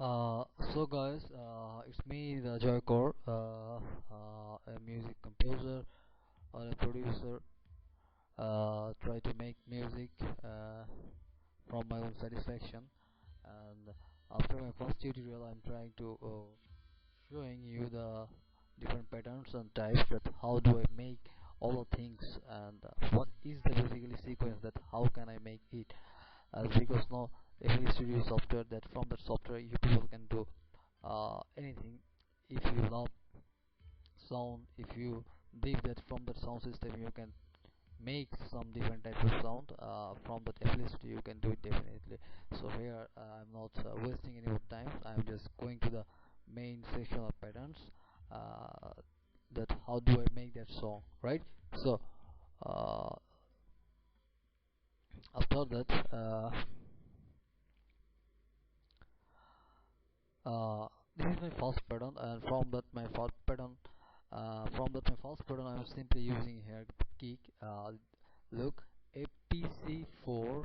So guys, it's me, the Joycore, a music composer or a producer. Try to make music from my own satisfaction, and after my first tutorial, I'm trying to showing you the different patterns and types, that how do I make all the things, and what is the basically sequence, that how can I make it, because now every studio software, that from that software you people can do anything. If you love sound, if you believe that from that sound system you can make some different types of sound, from that FL you can do it definitely. So here I'm not wasting any more time. I'm just going to the main section of patterns, uh, that how do I make that song, right? So uh, after that, this is my first pattern, and from that my first pattern I'm simply using here kick. Look, apc4.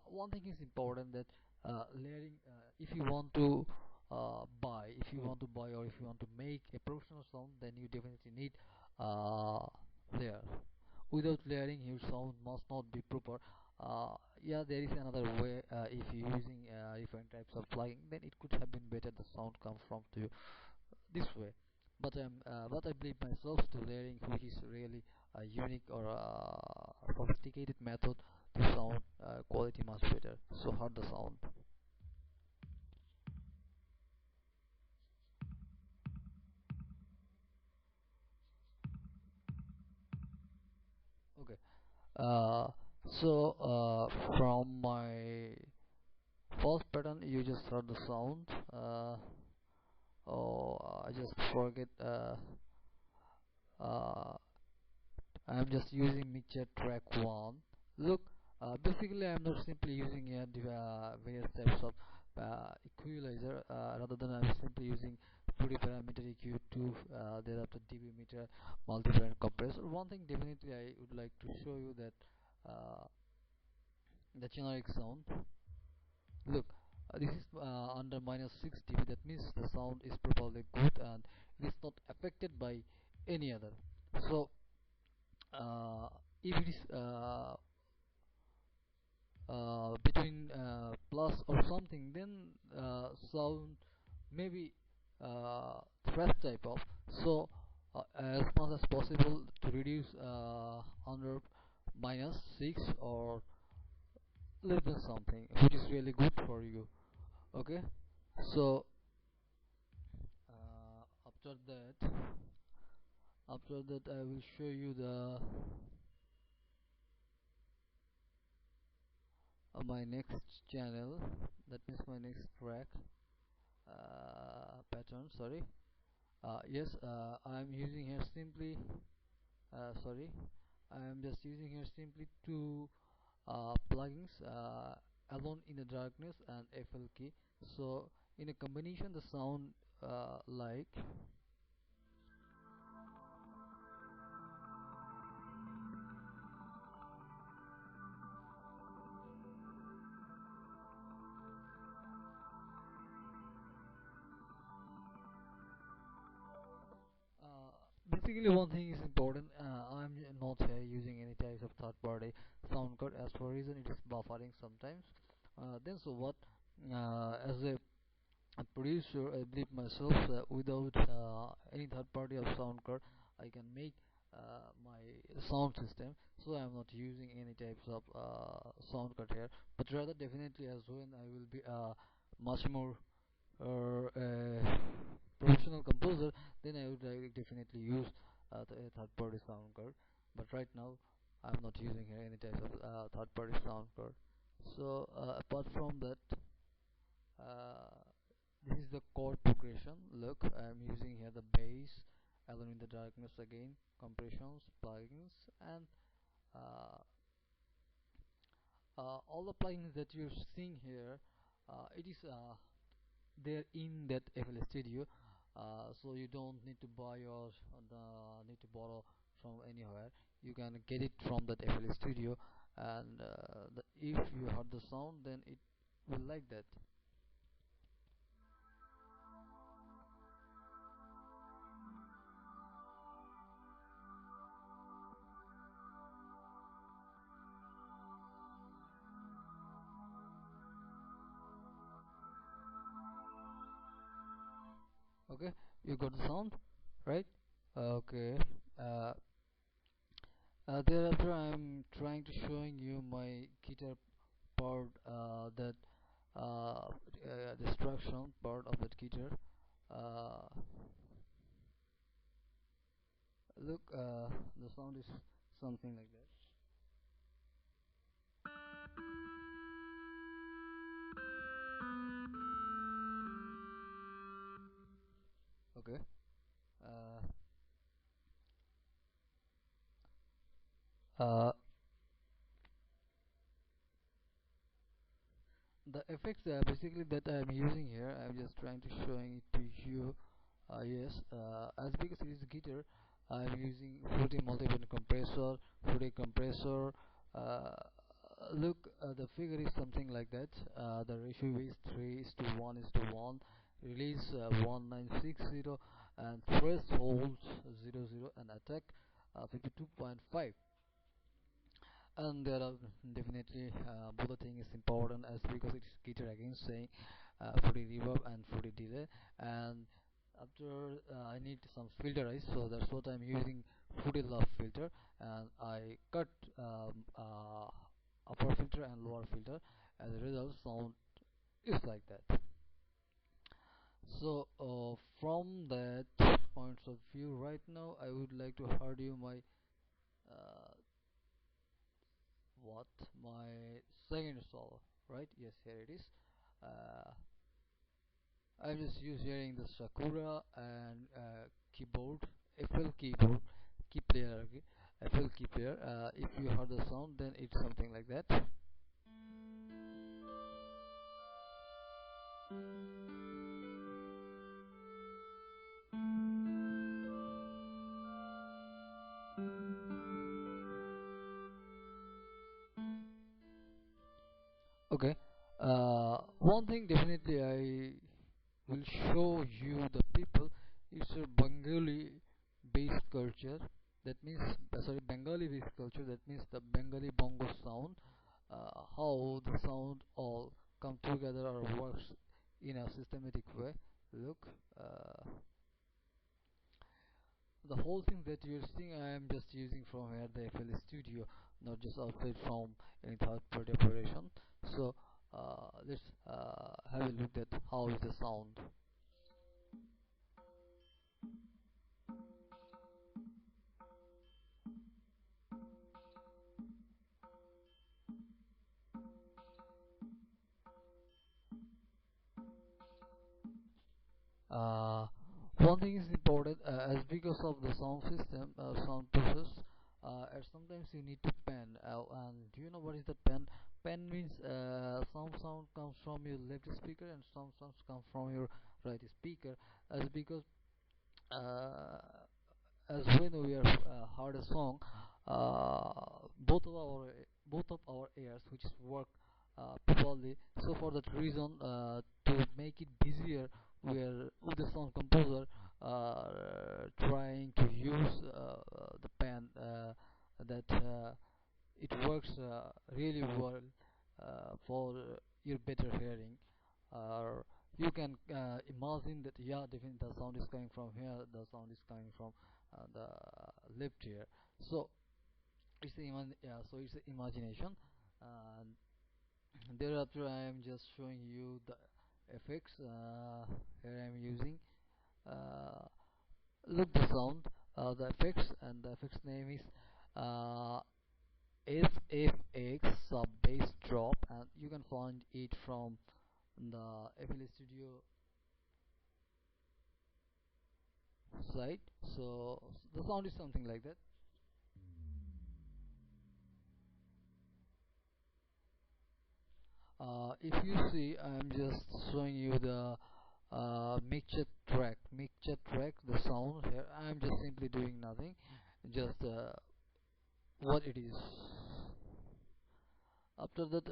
One thing is important, that layering, if you want to buy or if you want to make a professional sound, then you definitely need layer. Without layering, your sound must not be proper. Yeah, there is another way. If you're using different types of plugin, then it could have been better the sound come from to you this way. But I believe myself to layering, which is really a unique or sophisticated method to sound quality much better. So heard the sound. Okay. uh, from my first pattern, you just heard the sound. I just forget. Uh, I'm just using mixture track 1. Look, basically I'm not simply using various types of equalizer, rather than I'm simply using parameter EQ2, thereafter dB meter, multiband compressor. One thing definitely I would like to show you, that uh, the generic sound. Look, this is under -6 dB. That means the sound is probably good and it is not affected by any other. So if it is between plus or something, then sound maybe thresh type of. So as much as possible to reduce under -6 or less than something, which is really good for you. Okay. So uh, after that I will show you the my next channel, that means my next track, pattern, sorry. Yes, I'm using here simply sorry, I'm just using here simply two plugins, Alone in the Darkness and FL key. So in a combination, the sound like. Uh, Basically, one thing is important. I'm not using any types of third-party sound card. As for reason, it is buffering sometimes. Then, so what? As a producer, I believe myself, without any third-party of sound card, I can make my sound system. So I'm not using any types of sound card here, but rather definitely, as when I will be much more or a professional composer, then I would definitely use the third-party sound card. But right now, I'm not using here any type of third-party sound card. So apart from that, uh, this is the chord progression. Look, I'm using here the bass, Alone in the Darkness again, compressions, plugins, and uh, all the plugins that you're seeing here. It is there in that FL Studio, so you don't need to buy or need to borrow from anywhere. You can get it from that FL Studio, and if you heard the sound, then it will like that. Okay, you got the sound, right? Okay. uh, Thereafter I'm trying to showing you my guitar part, that destruction part of that guitar. uh, Look, the sound is something like that. Okay. uh, uh, the effects basically that I'm using here, I'm just trying to showing it to you. Yes, as because it is guitar, I'm using Fruity multi-band compressor, Fruity compressor. uh, Look, the figure is something like that. The ratio is 3:1:1, release 1960, and threshold 00, and attack 52.5. And there are definitely both the thing is important, as because it's guitar again saying 40 reverb and 40 delay. And after I need some filterize, so that's what I'm using, 40 love filter, and I cut upper filter and lower filter. As a result, sound is like that. So from that points of view, right now I would like to heard you my uh, what my second solo, right? Yes, here it is. uh, I'm just using the Sakura and keyboard, FL keyboard, key player, okay? FL key player. If you heard the sound, then it's something like that. Okay. One thing definitely I will show you the people. It's a Bengali based culture. That means sorry, Bengali based culture. That means the Bengali bongo sound. How the sound all come together or works in a systematic way. Look, the whole thing that you're seeing, I am just using from here the FL Studio, not just outside from any third party operation. So let's have a look at how is the sound. Uh, One thing is important, as because of the sound system, sound process, and sometimes you need to pen. And do you know what is the pen? Pen means some sound comes from your left speaker and some sounds come from your right speaker. As because uh, as when we are heard a song, both of our ears which work properly. So for that reason, to make it easier, we are with the sound composer trying to use the pen, that it works really well for your better hearing. Or you can imagine that, yeah, definitely the sound is coming from here, the sound is coming from the left here. So so it's imagination. And thereafter I am just showing you the effects. Here I am using, uh, look the sound, the effects, and the effects name is uh, SFX sub bass drop, and you can find it from the FL Studio site. So the sound is something like that. If you see, I'm just showing you the mixture track, the sound here. I'm just simply doing nothing, just what it is. After that,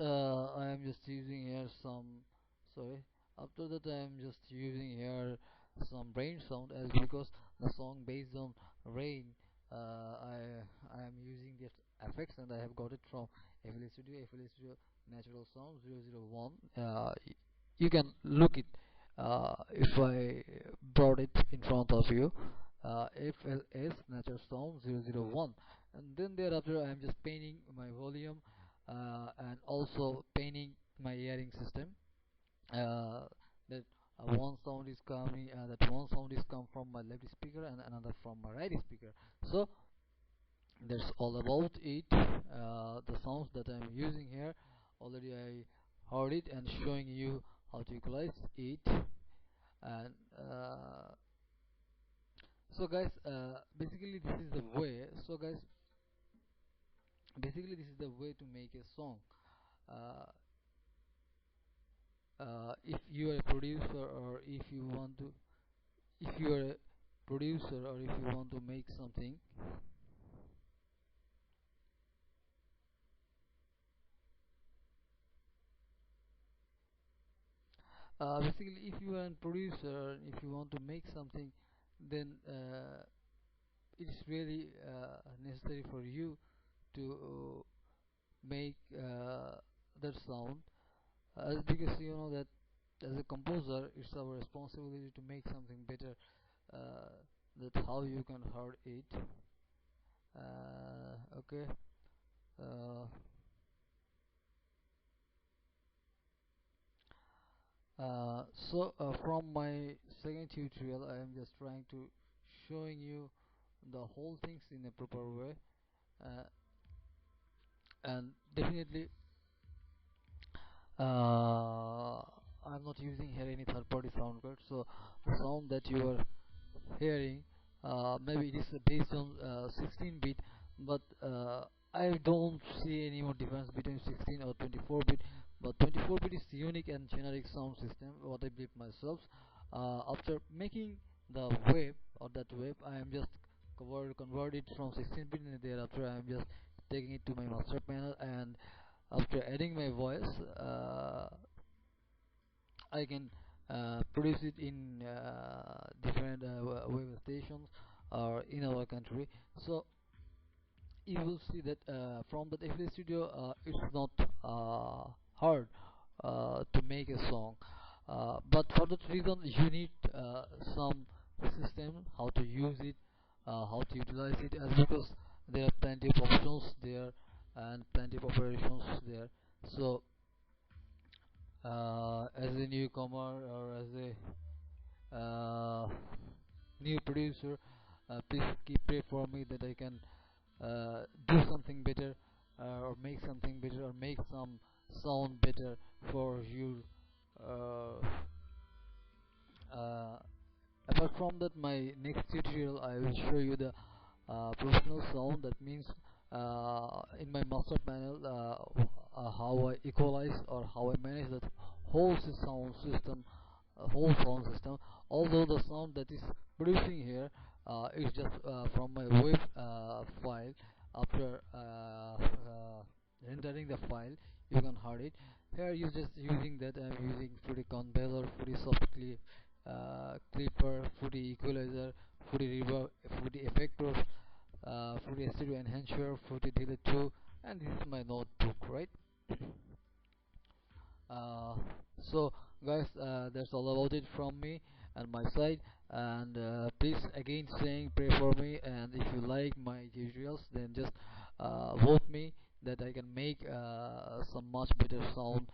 I am just using here some, sorry, after that I am just using here some rain sound, as because the song based on rain. I am using the effects, and I have got it from FL Studio natural sound 001. You can look it if I brought it in front of you, FLS nature sound 001, and then thereafter I am just painting my volume, and also painting my hearing system, that one sound is coming, that one sound is come from my left speaker and another from my right speaker. So that's all about it. The sounds that I'm using here, already I heard it and showing you how to equalize it. And so guys, basically this is the way. So guys, basically this is the way to make a song. uh, if you are a producer, or if you want to, if you are a producer, or if you want to make something, basically if you are a producer, if you want to make something, then it's really necessary for you to make that sound, because you know that as a composer it's our responsibility to make something better, uh, that how you can hear it. Okay. uh, from my second tutorial I am just trying to showing you the whole things in a proper way, uh, and definitely uh, I'm not using here any third party sound card. So the sound that you are hearing, maybe it is based on 16-bit, but I don't see any more difference between 16 or 24-bit. But 24-bit is unique and generic sound system what I built myself. After making the wave, or that wave, I am just converted from 16-bit, and thereafter I am just taking it to my master panel, and after adding my voice, I can produce it in different web stations or in our country. So you will see that from the FL Studio, it's not hard to make a song, but for that reason you need some system how to use it, how to utilize it, as because there are plenty of options there and plenty of operations there. So as a newcomer, or as a new producer, please keep pray for me that I can do something better, or make something better, or make some sound better for you. uh, uh, Apart from that, my next tutorial I will show you the professional sound. That means in my master panel, how I equalize, or how I manage that whole sound system, whole sound system. Although the sound that is producing here is just from my wave file. After rendering the file, you can hear it. Here you just using that I'm using Fruity Conveyor, Fruity Soft Clip, Clipper, Fruity Equalizer, Fruity Reverb, Fruity Effector, Fruity Stereo Enhancer, Fruity Delete 2, and this is my notebook, right? uh, so guys, that's all about it from me and my side. And please again saying pray for me, and if you like my tutorials, then just vote me that I can make some much better sound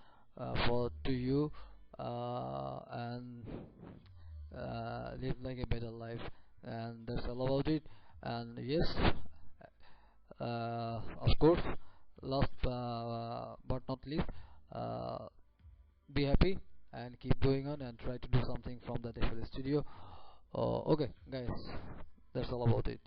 for to you, and live like a better life. And that's all about it. And yes, of course, last but not least, uh, be happy and keep going on and try to do something from that FL Studio. Okay, guys, that's all about it.